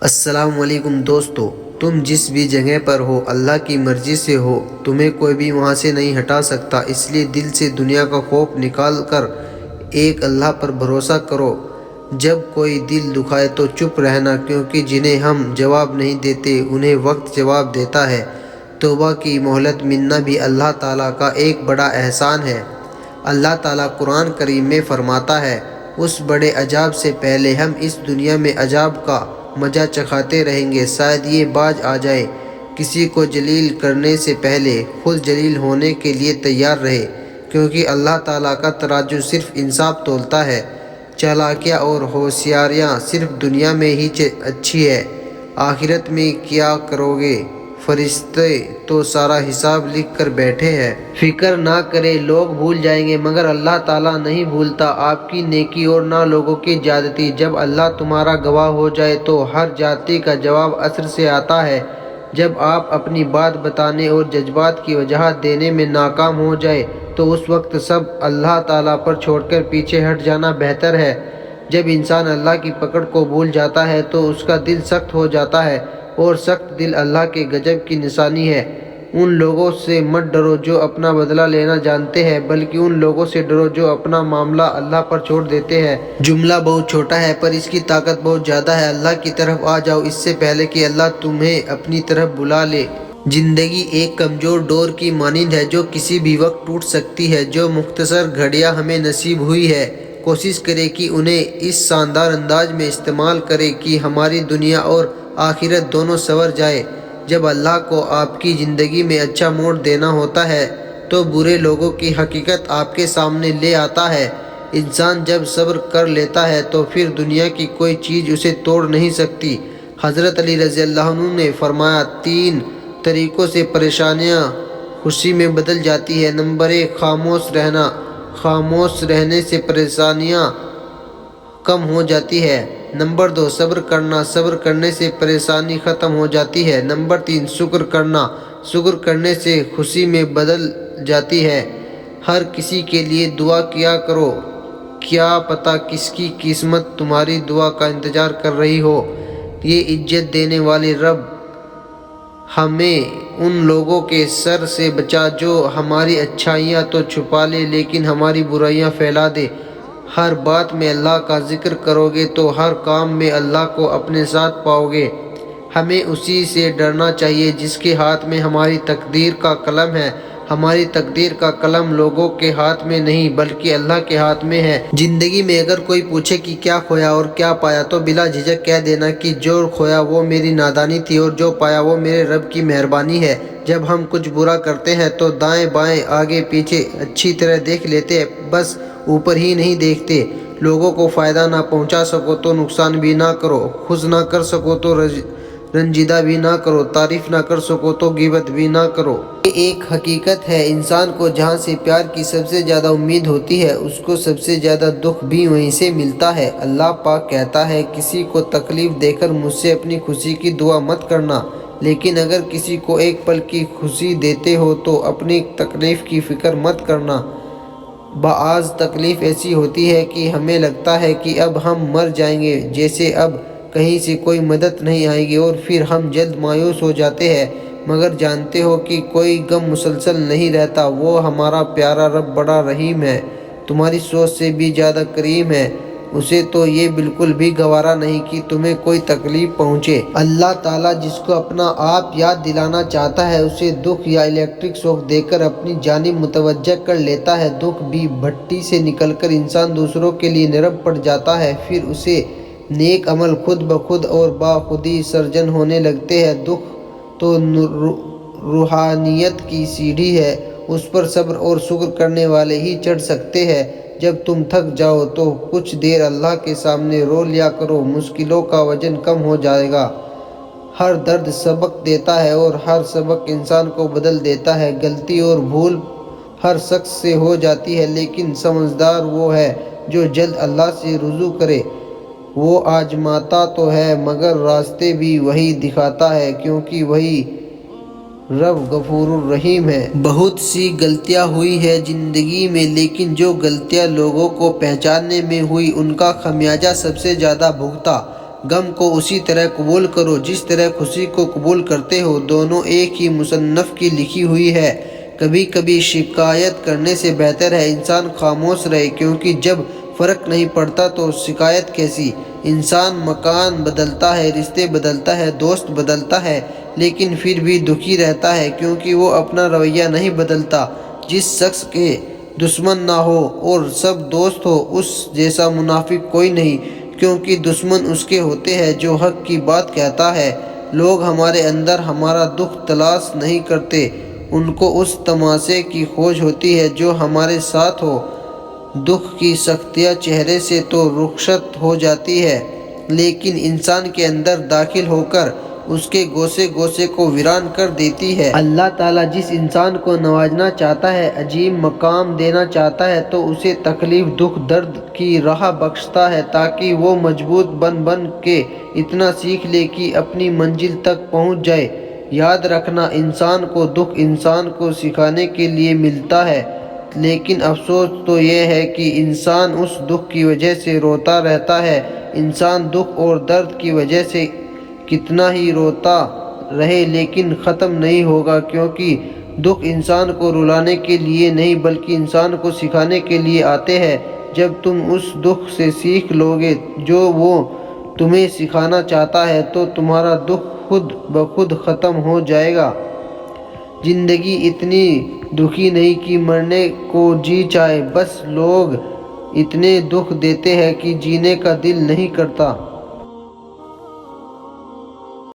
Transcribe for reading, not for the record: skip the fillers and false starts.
السلام علیکم دوستو، تم جس بھی جگہ پر ہو اللہ کی مرضی سے ہو، تمہیں کوئی بھی وہاں سے نہیں ہٹا سکتا۔ اس لیے دل سے دنیا کا خوف نکال کر ایک اللہ پر بھروسہ کرو۔ جب کوئی دل دکھائے تو چپ رہنا، کیونکہ جنہیں ہم جواب نہیں دیتے انہیں وقت جواب دیتا ہے۔ توبہ کی مہلت ملنا بھی اللہ تعالیٰ کا ایک بڑا احسان ہے۔ اللہ تعالیٰ قرآن کریم میں فرماتا ہے، اس بڑے عذاب سے پہلے ہم اس دنیا میں عذاب کا مزہ چکھاتے رہیں گے، شاید یہ باز آ جائے۔ کسی کو جلیل کرنے سے پہلے خود جلیل ہونے کے لیے تیار رہے، کیونکہ اللہ تعالیٰ کا ترازو صرف انصاف تولتا ہے۔ چالاکیاں اور ہوشیاریاں صرف دنیا میں ہی اچھی ہے، آخرت میں کیا کرو گے؟ فرشتے تو سارا حساب لکھ کر بیٹھے ہیں۔ فکر نہ کرے، لوگ بھول جائیں گے مگر اللہ تعالیٰ نہیں بھولتا آپ کی نیکی اور نہ لوگوں کی زیادتی۔ جب اللہ تمہارا گواہ ہو جائے تو ہر زیادتی کا جواب اثر سے آتا ہے۔ جب آپ اپنی بات بتانے اور جذبات کی وضاحت دینے میں ناکام ہو جائے تو اس وقت سب اللہ تعالیٰ پر چھوڑ کر پیچھے ہٹ جانا بہتر ہے۔ جب انسان اللہ کی پکڑ کو بھول جاتا ہے تو اس کا دل سخت ہو جاتا ہے، اور سخت دل اللہ کے غضب کی نشانی ہے۔ ان لوگوں سے مت ڈرو جو اپنا بدلہ لینا جانتے ہیں، بلکہ ان لوگوں سے ڈرو جو اپنا معاملہ اللہ پر چھوڑ دیتے ہیں۔ جملہ بہت چھوٹا ہے پر اس کی طاقت بہت زیادہ ہے۔ اللہ کی طرف آ جاؤ اس سے پہلے کہ اللہ تمہیں اپنی طرف بلا لے۔ زندگی ایک کمزور ڈور کی مانند ہے جو کسی بھی وقت ٹوٹ سکتی ہے۔ جو مختصر گھڑیاں ہمیں نصیب ہوئی ہے، کوشش کریں کہ انہیں اس شاندار انداز میں استعمال کریں کہ ہماری دنیا اور آخرت دونوں سنور جائے۔ جب اللہ کو آپ کی زندگی میں اچھا موڑ دینا ہوتا ہے تو برے لوگوں کی حقیقت آپ کے سامنے لے آتا ہے۔ انسان جب صبر کر لیتا ہے تو پھر دنیا کی کوئی چیز اسے توڑ نہیں سکتی۔ حضرت علی رضی اللہ عنہ نے فرمایا، 3 طریقوں سے پریشانیاں خوشی میں بدل جاتی ہیں۔ نمبر 1، خاموش رہنا۔ خاموش رہنے سے پریشانیاں کم ہو جاتی ہے۔ نمبر 2، صبر کرنا۔ صبر کرنے سے پریشانی ختم ہو جاتی ہے۔ نمبر 3، شکر کرنا۔ شکر کرنے سے خوشی میں بدل جاتی ہے۔ ہر کسی کے لیے دعا کیا کرو، کیا پتہ کس کی قسمت تمہاری دعا کا انتظار کر رہی ہو۔ یہ عزت دینے والے رب ہمیں ان لوگوں کے شر سے بچا جو ہماری اچھائیاں تو چھپا لے لیکن ہماری برائیاں پھیلا دے۔ ہر بات میں اللہ کا ذکر کرو گے تو ہر کام میں اللہ کو اپنے ساتھ پاؤ گے۔ ہمیں اسی سے ڈرنا چاہیے جس کے ہاتھ میں ہماری تقدیر کا قلم ہے۔ ہماری تقدیر کا قلم لوگوں کے ہاتھ میں نہیں بلکہ اللہ کے ہاتھ میں ہے۔ زندگی میں اگر کوئی پوچھے کہ کیا کھویا اور کیا پایا تو بلا جھجک کہہ دینا کہ جو کھویا وہ میری نادانی تھی اور جو پایا وہ میرے رب کی مہربانی ہے۔ جب ہم کچھ برا کرتے ہیں تو دائیں بائیں آگے پیچھے اچھی طرح دیکھ لیتے ہیں، بس اوپر ہی نہیں دیکھتے۔ لوگوں کو فائدہ نہ پہنچا سکو تو نقصان بھی نہ کرو، خوش نہ کر سکو تو رنجیدہ بھی نہ کرو، تعریف نہ کر سکو تو غیبت بھی نہ کرو۔ یہ ایک حقیقت ہے، انسان کو جہاں سے پیار کی سب سے زیادہ امید ہوتی ہے اس کو سب سے زیادہ دکھ بھی وہیں سے ملتا ہے۔ اللہ پاک کہتا ہے، کسی کو تکلیف دے کر مجھ سے اپنی خوشی کی دعا مت کرنا، لیکن اگر کسی کو ایک پل کی خوشی دیتے ہو تو اپنی تکلیف کی فکر مت کرنا۔ بعض تکلیف ایسی ہوتی ہے کہ ہمیں لگتا ہے کہ اب ہم مر جائیں گے، جیسے اب کہیں سے کوئی مدد نہیں آئے گی، اور پھر ہم جلد مایوس ہو جاتے ہیں۔ مگر جانتے ہو کہ کوئی غم مسلسل نہیں رہتا، وہ ہمارا پیارا رب بڑا رحیم ہے، تمہاری سوچ سے بھی زیادہ کریم ہے۔ اسے تو یہ بالکل بھی گوارا نہیں کہ تمہیں کوئی تکلیف پہنچے۔ اللہ تعالیٰ جس کو اپنا آپ یاد دلانا چاہتا ہے اسے دکھ یا الیکٹرک شوق دے کر اپنی جانب متوجہ کر لیتا ہے۔ دکھ بھی بھٹی سے نکل کر انسان دوسروں کے لیے نرم پڑ جاتا ہے، پھر اسے نیک عمل خود بخود اور باخودی سرزن ہونے لگتے ہیں۔ دکھ تو روحانیت کی سیڑھی ہے، اس پر صبر اور شکر کرنے والے ہی چڑھ سکتے ہیں۔ جب تم تھک جاؤ تو کچھ دیر اللہ کے سامنے رو لیا کرو، مشکلوں کا وزن کم ہو جائے گا۔ ہر درد سبق دیتا ہے اور ہر سبق انسان کو بدل دیتا ہے۔ غلطی اور بھول ہر شخص سے ہو جاتی ہے، لیکن سمجھدار وہ ہے جو جلد اللہ سے رجوع کرے۔ وہ آزماتا تو ہے مگر راستے بھی وہی دکھاتا ہے، کیونکہ وہی رب غفور الرحیم ہے۔ بہت سی غلطیاں ہوئی ہیں زندگی میں، لیکن جو غلطیاں لوگوں کو پہچاننے میں ہوئی ان کا خمیازہ سب سے زیادہ بھگتا۔ غم کو اسی طرح قبول کرو جس طرح خوشی کو قبول کرتے ہو، دونوں ایک ہی مصنف کی لکھی ہوئی ہے۔ کبھی کبھی شکایت کرنے سے بہتر ہے انسان خاموش رہے، کیونکہ جب فرق نہیں پڑتا تو شکایت کیسی؟ انسان مکان بدلتا ہے، رشتے بدلتا ہے، دوست بدلتا ہے، لیکن پھر بھی دکھی رہتا ہے کیونکہ وہ اپنا رویہ نہیں بدلتا۔ جس شخص کے دشمن نہ ہو اور سب دوست ہو، اس جیسا منافق کوئی نہیں، کیونکہ دشمن اس کے ہوتے ہیں جو حق کی بات کہتا ہے۔ لوگ ہمارے اندر ہمارا دکھ تلاش نہیں کرتے، ان کو اس تماشے کی کھوج ہوتی ہے جو ہمارے ساتھ ہو۔ دکھ کی سختیاں چہرے سے تو رخصت ہو جاتی ہے، لیکن انسان کے اندر داخل ہو کر اس کے گوشے گوشے کو ویران کر دیتی ہے۔ اللہ تعالیٰ جس انسان کو نوازنا چاہتا ہے، عظیم مقام دینا چاہتا ہے، تو اسے تکلیف، دکھ، درد کی راہ بخشتا ہے تاکہ وہ مضبوط بن کے اتنا سیکھ لے کہ اپنی منزل تک پہنچ جائے۔ یاد رکھنا، انسان کو دکھ انسان کو سکھانے کے لیے ملتا ہے، لیکن افسوس تو یہ ہے کہ انسان اس دکھ کی وجہ سے روتا رہتا ہے۔ انسان دکھ اور درد کی وجہ سے کتنا ہی روتا رہے لیکن ختم نہیں ہوگا، کیونکہ دکھ انسان کو رلانے کے لیے نہیں بلکہ انسان کو سکھانے کے لیے آتے ہیں۔ جب تم اس دکھ سے سیکھ لو گے جو وہ تمہیں سکھانا چاہتا ہے تو تمہارا دکھ خود بخود ختم ہو جائے گا۔ زندگی اتنی دکھی نہیں کہ مرنے کو جی چاہے، بس لوگ اتنے دکھ دیتے ہیں کہ جینے کا دل نہیں کرتا۔